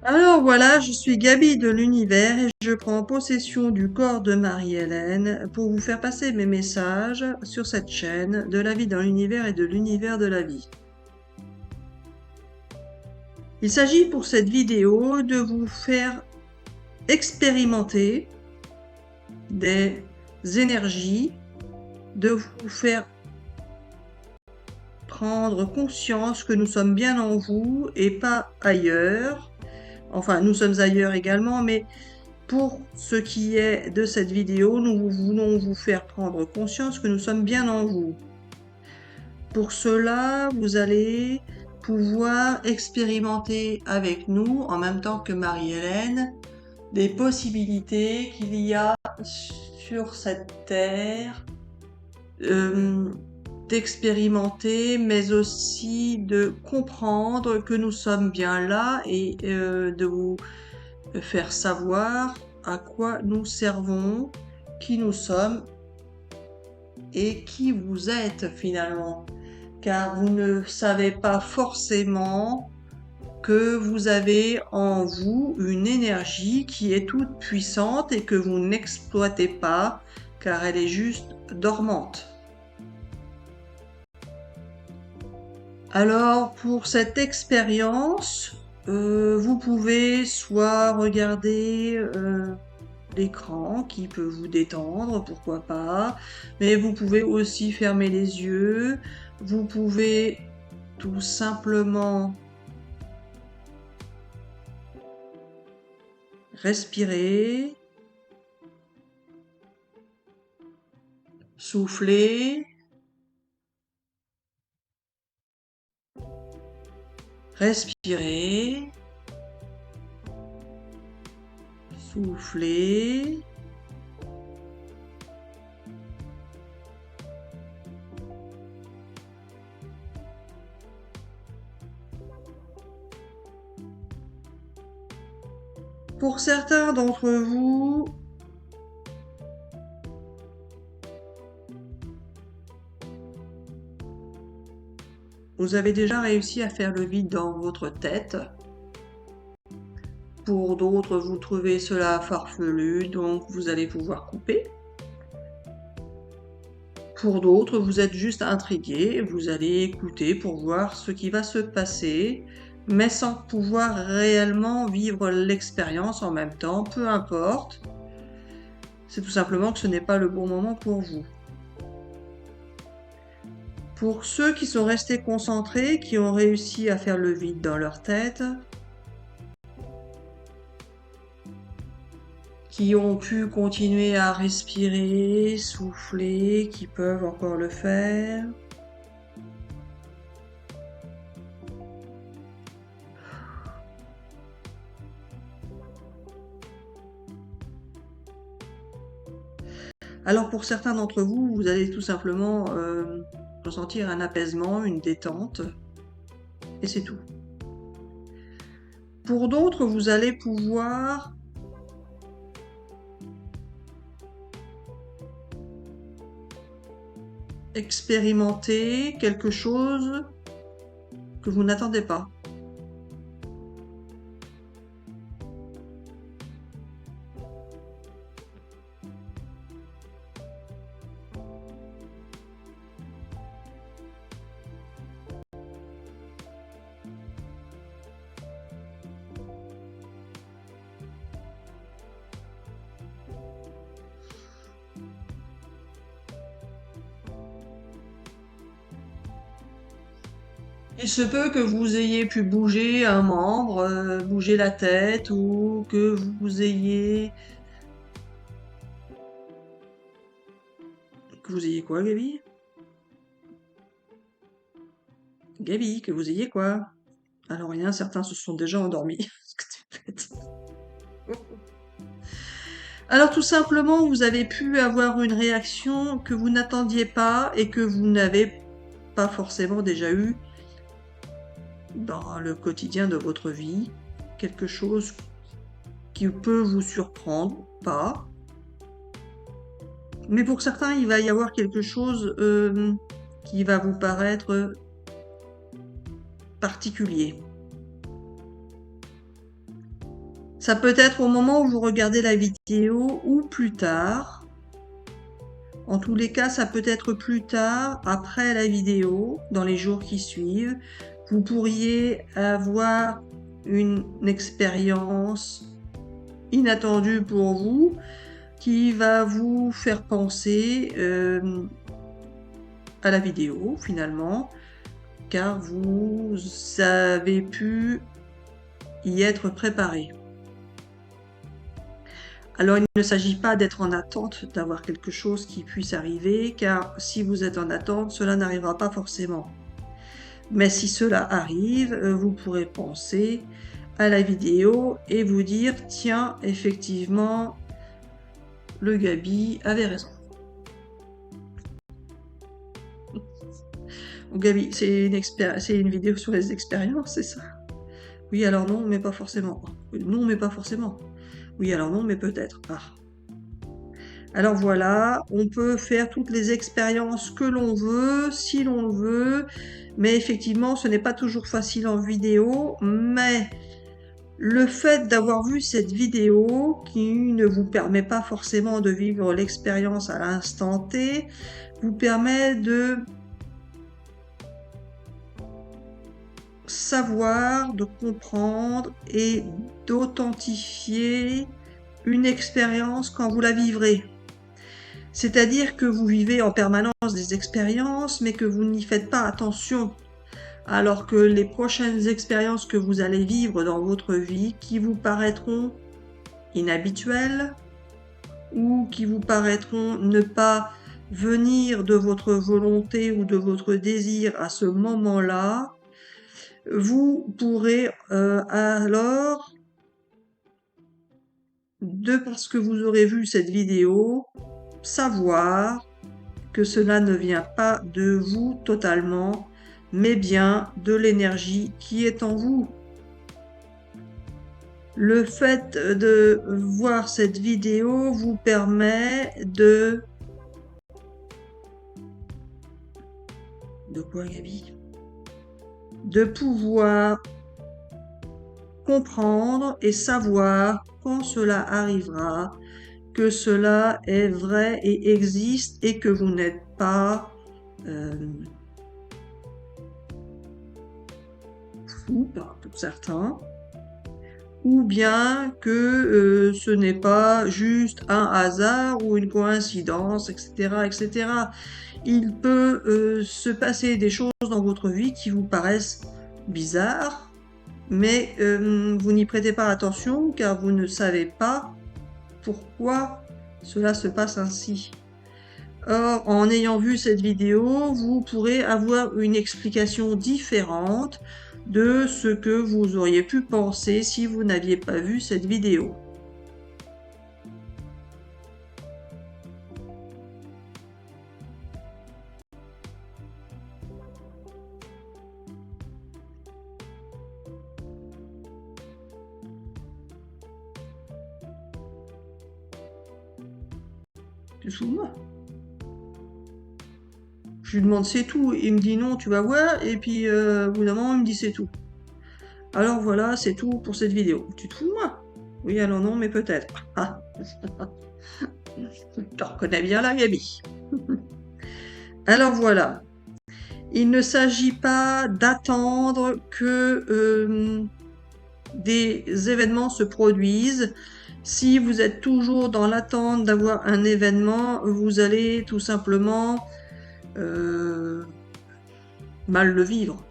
Alors voilà, je suis Gaby de l'univers et je prends possession du corps de Marie-Hélène pour vous faire passer mes messages sur cette chaîne de la vie dans l'univers et de l'univers de la vie. Il s'agit pour cette vidéo de vous faire expérimenter des énergies, de vous faire prendre conscience que nous sommes bien en vous et pas ailleurs. Enfin, nous sommes ailleurs également, mais pour ce qui est de cette vidéo, nous voulons vous faire prendre conscience que nous sommes bien en vous. Pour cela, vous allez pouvoir expérimenter avec nous, en même temps que Marie-Hélène, des possibilités qu'il y a sur cette terre, d'expérimenter, mais aussi de comprendre que nous sommes bien là et de vous faire savoir à quoi nous servons, qui nous sommes et qui vous êtes finalement. Car vous ne savez pas forcément que vous avez en vous une énergie qui est toute puissante et que vous n'exploitez pas car elle est juste dormante. Alors pour cette expérience, vous pouvez soit regarder l'écran qui peut vous détendre, pourquoi pas, mais vous pouvez aussi fermer les yeux, vous pouvez tout simplement respirer, souffler, respirer, souffler. Pour certains d'entre vous, vous avez déjà réussi à faire le vide dans votre tête. Pour d'autres, vous trouvez cela farfelu, donc vous allez pouvoir couper. Pour d'autres, vous êtes juste intrigué, vous allez écouter pour voir ce qui va se passer, mais sans pouvoir réellement vivre l'expérience en même temps, peu importe. C'est tout simplement que ce n'est pas le bon moment pour vous. Pour ceux qui sont restés concentrés, qui ont réussi à faire le vide dans leur tête, qui ont pu continuer à respirer, souffler, qui peuvent encore le faire. Alors pour certains d'entre vous, vous allez tout simplement ressentir un apaisement, une détente, et c'est tout. Pour d'autres, vous allez pouvoir expérimenter quelque chose que vous n'attendez pas. Il se peut que vous ayez pu bouger un membre, bouger la tête, ou que vous ayez... Que vous ayez quoi, Gaby? Gaby, que vous ayez quoi? Alors rien, certains se sont déjà endormis. Ce que tu fais. Alors tout simplement, vous avez pu avoir une réaction que vous n'attendiez pas et que vous n'avez pas forcément déjà eu dans le quotidien de votre vie. Quelque chose qui peut vous surprendre, pas. Mais pour certains, il va y avoir quelque chose qui va vous paraître particulier. Ça peut être au moment où vous regardez la vidéo ou plus tard. En tous les cas, ça peut être plus tard, après la vidéo, dans les jours qui suivent. Vous pourriez avoir une expérience inattendue pour vous qui va vous faire penser à la vidéo finalement, car vous avez pu y être préparé. Alors il ne s'agit pas d'être en attente d'avoir quelque chose qui puisse arriver, car si vous êtes en attente, cela n'arrivera pas forcément. Mais si cela arrive, vous pourrez penser à la vidéo et vous dire « Tiens, effectivement, le Gabi avait raison. » Gabi, c'est une vidéo sur les expériences, c'est ça? Oui, alors non, mais pas forcément. Non, mais pas forcément. Oui, alors non, mais peut-être. Ah. Alors voilà, on peut faire toutes les expériences que l'on veut, si l'on le veut, mais effectivement, ce n'est pas toujours facile en vidéo, mais le fait d'avoir vu cette vidéo, qui ne vous permet pas forcément de vivre l'expérience à l'instant T, vous permet de savoir, de comprendre et d'authentifier une expérience quand vous la vivrez. C'est-à-dire que vous vivez en permanence des expériences, mais que vous n'y faites pas attention. Alors que les prochaines expériences que vous allez vivre dans votre vie, qui vous paraîtront inhabituelles, ou qui vous paraîtront ne pas venir de votre volonté ou de votre désir à ce moment-là, vous pourrez alors, parce que vous aurez vu cette vidéo, savoir que cela ne vient pas de vous totalement, mais bien de l'énergie qui est en vous. Le fait de voir cette vidéo vous permet de... De quoi, Gabi? De pouvoir comprendre et savoir quand cela arrivera, que cela est vrai et existe et que vous n'êtes pas fou pour certains, ou bien que ce n'est pas juste un hasard ou une coïncidence, etc., etc. Il peut se passer des choses dans votre vie qui vous paraissent bizarres, mais vous n'y prêtez pas attention car vous ne savez pas pourquoi cela se passe ainsi. Or, en ayant vu cette vidéo, vous pourrez avoir une explication différente de ce que vous auriez pu penser si vous n'aviez pas vu cette vidéo. Tu te fous de moi? Je lui demande c'est tout, il me dit non, tu vas voir, et puis au bout d'un moment il me dit c'est tout. Alors voilà, c'est tout pour cette vidéo. Tu te fous de moi? Oui, alors non, mais peut-être. Ah. Je te reconnais bien là, Gabi. Alors voilà. Il ne s'agit pas d'attendre que des événements se produisent. Si vous êtes toujours dans l'attente d'avoir un événement, vous allez tout simplement mal le vivre.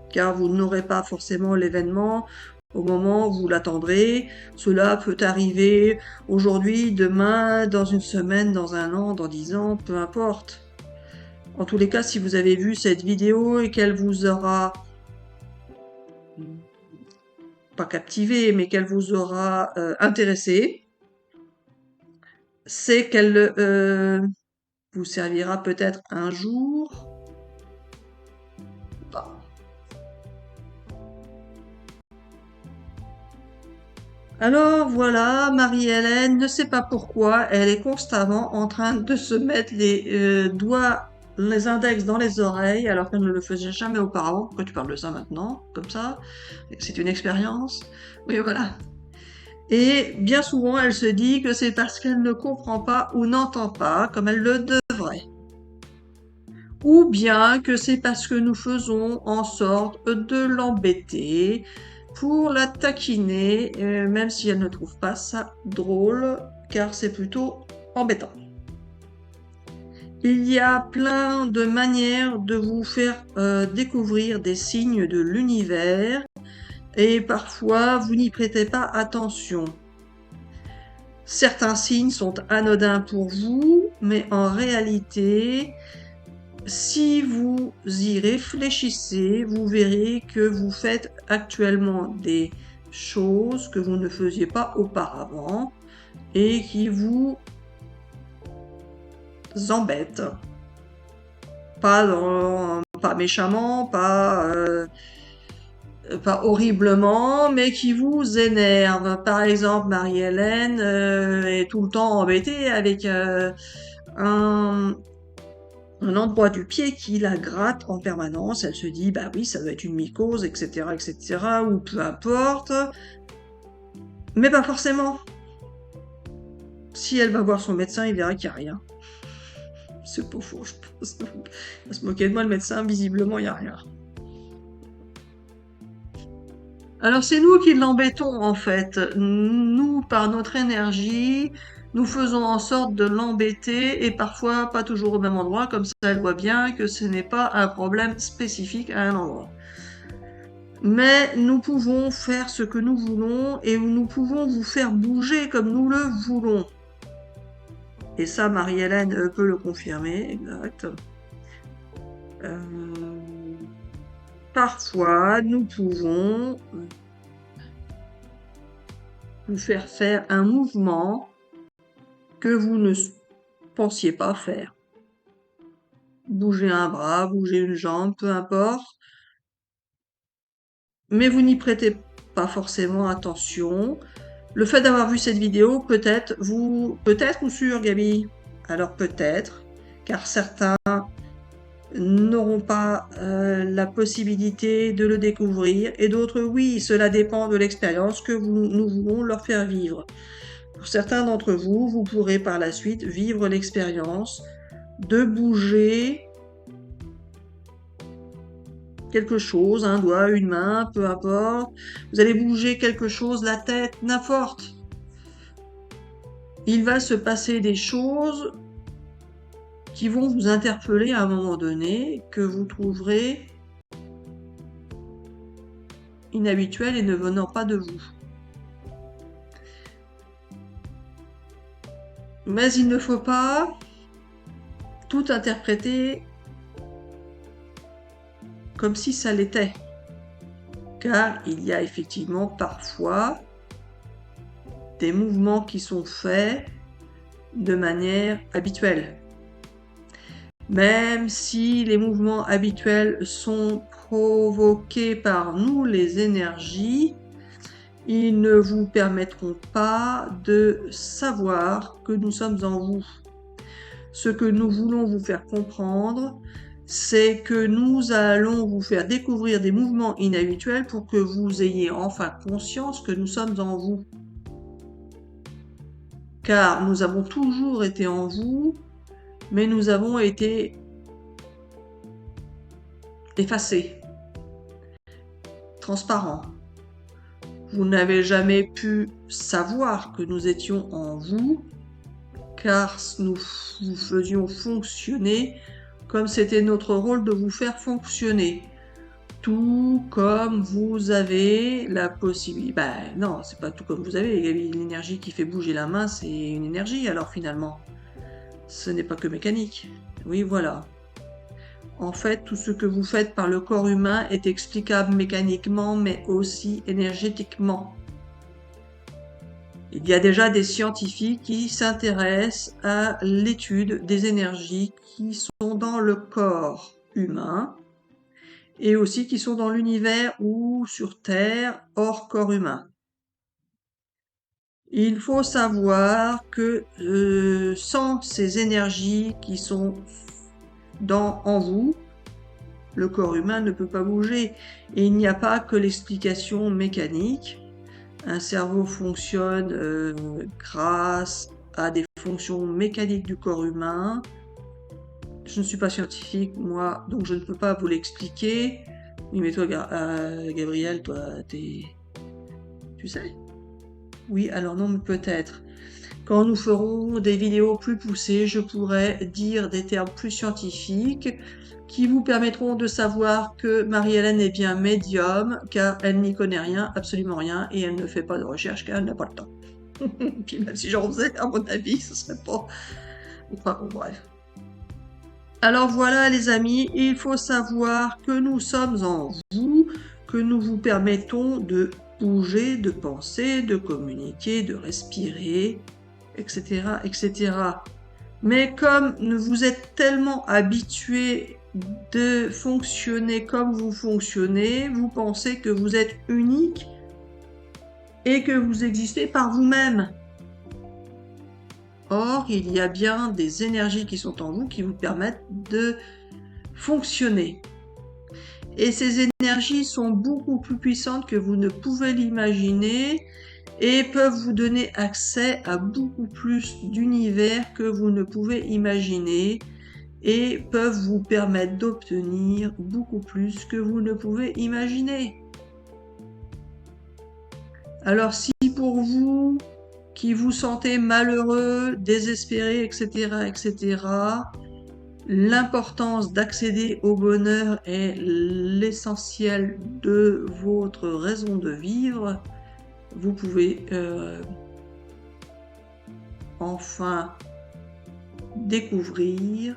Car vous n'aurez pas forcément l'événement au moment où vous l'attendrez. Cela peut arriver aujourd'hui, demain, dans une semaine, dans un an, dans 10 ans, peu importe. En tous les cas, si vous avez vu cette vidéo et qu'elle vous aura pas captivé, mais qu'elle vous aura intéressé, c'est qu'elle vous servira peut-être un jour. Alors voilà, Marie-Hélène ne sait pas pourquoi, elle est constamment en train de se mettre les doigts les index dans les oreilles alors qu'elle ne le faisait jamais auparavant. Pourquoi tu parles de ça maintenant, comme ça? C'est une expérience. Oui, voilà. Et bien souvent, elle se dit que c'est parce qu'elle ne comprend pas ou n'entend pas comme elle le devrait. Ou bien que c'est parce que nous faisons en sorte de l'embêter pour la taquiner, même si elle ne trouve pas ça drôle, car c'est plutôt embêtant. Il y a plein de manières de vous faire découvrir des signes de l'univers et parfois vous n'y prêtez pas attention. Certains signes sont anodins pour vous, mais en réalité, si vous y réfléchissez, vous verrez que vous faites actuellement des choses que vous ne faisiez pas auparavant et qui vous embêtent. Pas méchamment, pas horriblement, mais qui vous énervent. Par exemple, Marie-Hélène est tout le temps embêtée avec un endroit du pied qui la gratte en permanence. Elle se dit, bah oui, ça doit être une mycose, etc., ou peu importe. Mais pas forcément. Si elle va voir son médecin, il verra qu'il n'y a rien. C'est pas faux, je pense. Il va se moquer de moi, le médecin, visiblement, il n'y a rien. Alors c'est nous qui l'embêtons en fait. Nous, par notre énergie, nous faisons en sorte de l'embêter et parfois pas toujours au même endroit, comme ça elle voit bien que ce n'est pas un problème spécifique à un endroit. Mais nous pouvons faire ce que nous voulons et nous pouvons vous faire bouger comme nous le voulons. Et ça, Marie-Hélène peut le confirmer, exact. Parfois, nous pouvons vous faire un mouvement que vous ne pensiez pas faire. Bouger un bras, bouger une jambe, peu importe. Mais vous n'y prêtez pas forcément attention. Le fait d'avoir vu cette vidéo, peut-être ou sûr, Gabi. Alors peut-être, car certains n'auront pas la possibilité de le découvrir, et d'autres, oui, cela dépend de l'expérience que nous voulons leur faire vivre. Pour certains d'entre vous, vous pourrez par la suite vivre l'expérience de bouger quelque chose, un doigt, une main, peu importe. Vous allez bouger quelque chose, la tête, n'importe. Il va se passer des choses qui vont vous interpeller à un moment donné, que vous trouverez inhabituelles et ne venant pas de vous. Mais il ne faut pas tout interpréter comme si ça l'était. Car il y a effectivement parfois des mouvements qui sont faits de manière habituelle. Même si les mouvements habituels sont provoqués par nous, les énergies, ils ne vous permettront pas de savoir que nous sommes en vous. Ce que nous voulons vous faire comprendre, c'est que nous allons vous faire découvrir des mouvements inhabituels pour que vous ayez enfin conscience que nous sommes en vous. Car nous avons toujours été en vous, mais nous avons été effacés, transparents. Vous n'avez jamais pu savoir que nous étions en vous, car nous vous faisions fonctionner comme c'était notre rôle de vous faire fonctionner. Tout comme vous avez la possibilité... non, c'est pas tout comme vous avez. L'énergie qui fait bouger la main, c'est une énergie, alors finalement. Ce n'est pas que mécanique. Oui, voilà. En fait, tout ce que vous faites par le corps humain est explicable mécaniquement, mais aussi énergétiquement. Il y a déjà des scientifiques qui s'intéressent à l'étude des énergies qui sont dans le corps humain et aussi qui sont dans l'univers ou sur Terre hors corps humain. Il faut savoir que sans ces énergies qui sont en vous, le corps humain ne peut pas bouger. Et il n'y a pas que l'explication mécanique. Un cerveau fonctionne grâce à des fonctions mécaniques du corps humain. Je ne suis pas scientifique, moi, donc je ne peux pas vous l'expliquer. Oui, mais toi, Gabriel, toi, tu sais? Oui, alors non, mais peut-être. Quand nous ferons des vidéos plus poussées, je pourrai dire des termes plus scientifiques qui vous permettront de savoir que Marie-Hélène est bien médium, car elle n'y connaît rien, absolument rien, et elle ne fait pas de recherche car elle n'a pas le temps. Puis même si j'en faisais, à mon avis, ce serait pas... Enfin, bon, bref. Alors voilà les amis, il faut savoir que nous sommes en vous, que nous vous permettons de bouger, de penser, de communiquer, de respirer, etc., etc. Mais comme vous êtes tellement habitués de fonctionner comme vous fonctionnez, vous pensez que vous êtes unique et que vous existez par vous-même. Or, il y a bien des énergies qui sont en vous qui vous permettent de fonctionner. Et ces énergies sont beaucoup plus puissantes que vous ne pouvez l'imaginer et peuvent vous donner accès à beaucoup plus d'univers que vous ne pouvez imaginer et peuvent vous permettre d'obtenir beaucoup plus que vous ne pouvez imaginer. Alors si pour vous qui vous sentez malheureux, désespéré, etc., etc., l'importance d'accéder au bonheur est l'essentiel de votre raison de vivre, vous pouvez enfin découvrir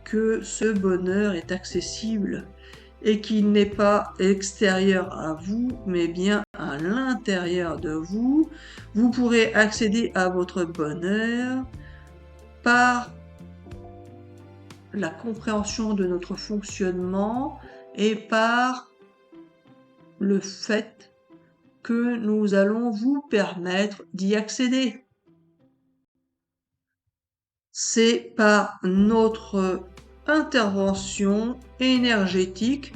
que ce bonheur est accessible et qu'il n'est pas extérieur à vous, mais bien à l'intérieur de vous. Vous pourrez accéder à votre bonheur par la compréhension de notre fonctionnement et par le fait que nous allons vous permettre d'y accéder. C'est par notre intervention énergétique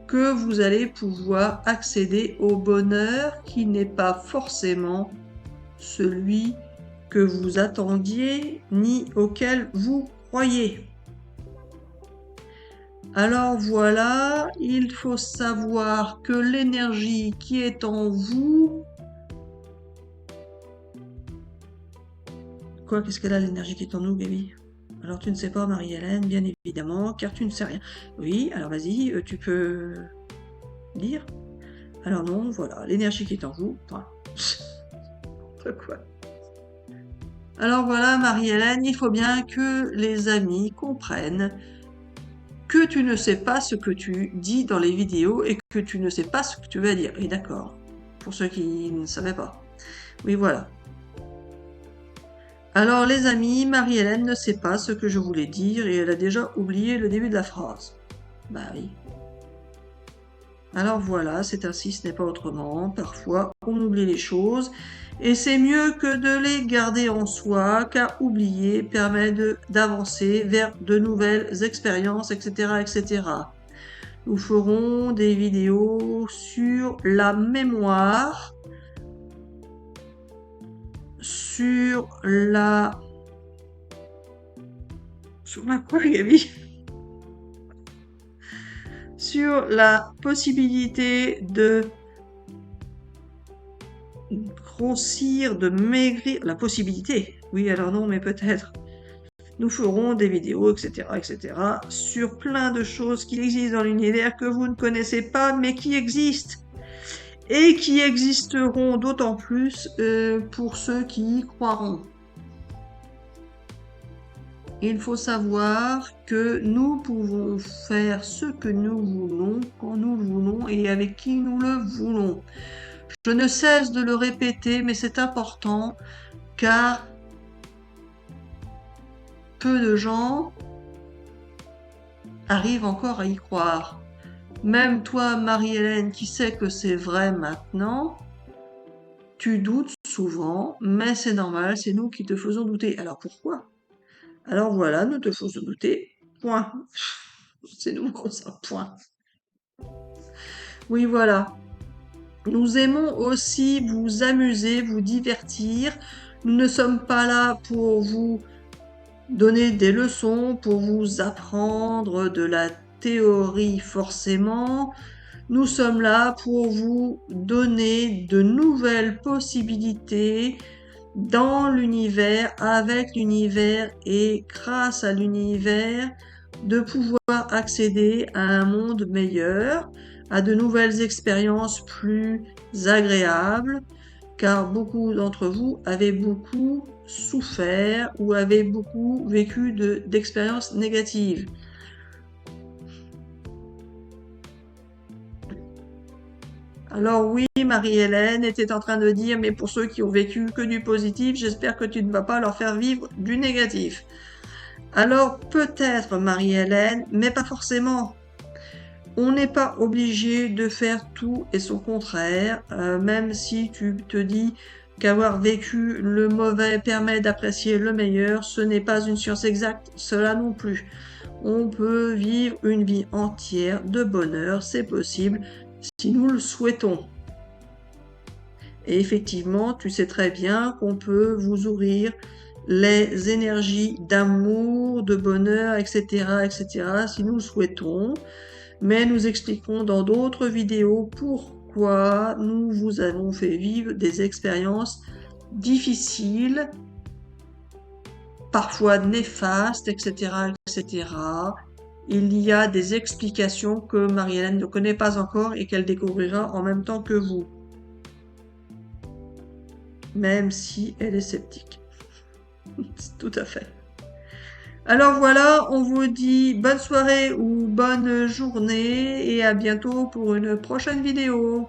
que vous allez pouvoir accéder au bonheur qui n'est pas forcément celui que vous attendiez ni auquel vous croyez. Alors voilà, il faut savoir que l'énergie qui est en vous... Quoi, qu'est-ce qu'elle a l'énergie qui est en nous, Gaby? Alors tu ne sais pas, Marie-Hélène, bien évidemment, car tu ne sais rien. Oui, alors vas-y, tu peux dire. Alors non, voilà, l'énergie qui est en vous. Enfin, quoi. Alors voilà, Marie-Hélène, il faut bien que les amis comprennent que tu ne sais pas ce que tu dis dans les vidéos et que tu ne sais pas ce que tu vas dire. Et d'accord, pour ceux qui ne savaient pas. Oui, voilà. Alors les amis, Marie-Hélène ne sait pas ce que je voulais dire et elle a déjà oublié le début de la phrase. Bah oui. Alors voilà, c'est ainsi, ce n'est pas autrement. Parfois, on oublie les choses et c'est mieux que de les garder en soi, car oublier permet d'avancer vers de nouvelles expériences, etc., etc. Nous ferons des vidéos sur la mémoire, sur la... Sur la quoi, Gaby? Sur la possibilité de grossir, de maigrir, la possibilité, oui alors non mais peut-être, nous ferons des vidéos, etc., etc., sur plein de choses qui existent dans l'univers que vous ne connaissez pas mais qui existent, et qui existeront d'autant plus pour ceux qui y croiront. Il faut savoir que nous pouvons faire ce que nous voulons, quand nous le voulons et avec qui nous le voulons. Je ne cesse de le répéter, mais c'est important, car peu de gens arrivent encore à y croire. Même toi, Marie-Hélène, qui sais que c'est vrai maintenant, tu doutes souvent, mais c'est normal, c'est nous qui te faisons douter. Alors pourquoi? Alors voilà, nous te faisons douter point. C'est nouveau, ça, point. Oui, voilà. Nous aimons aussi vous amuser, vous divertir. Nous ne sommes pas là pour vous donner des leçons, pour vous apprendre de la théorie forcément. Nous sommes là pour vous donner de nouvelles possibilités dans l'univers, avec l'univers et grâce à l'univers, de pouvoir accéder à un monde meilleur, à de nouvelles expériences plus agréables, car beaucoup d'entre vous avaient beaucoup souffert ou avaient beaucoup vécu d'expériences négatives. Alors oui, Marie-Hélène était en train de dire, mais pour ceux qui ont vécu que du positif, j'espère que tu ne vas pas leur faire vivre du négatif. Alors peut-être, Marie-Hélène, mais pas forcément. On n'est pas obligé de faire tout et son contraire, même si tu te dis qu'avoir vécu le mauvais permet d'apprécier le meilleur, ce n'est pas une science exacte, cela non plus. On peut vivre une vie entière de bonheur, c'est possible, si nous le souhaitons. Et effectivement, tu sais très bien qu'on peut vous ouvrir les énergies d'amour, de bonheur, etc., etc., si nous le souhaitons. Mais nous expliquerons dans d'autres vidéos pourquoi nous vous avons fait vivre des expériences difficiles, parfois néfastes, etc., etc. Il y a des explications que Marie-Hélène ne connaît pas encore et qu'elle découvrira en même temps que vous. Même si elle est sceptique. Tout à fait. Alors voilà, on vous dit bonne soirée ou bonne journée et à bientôt pour une prochaine vidéo.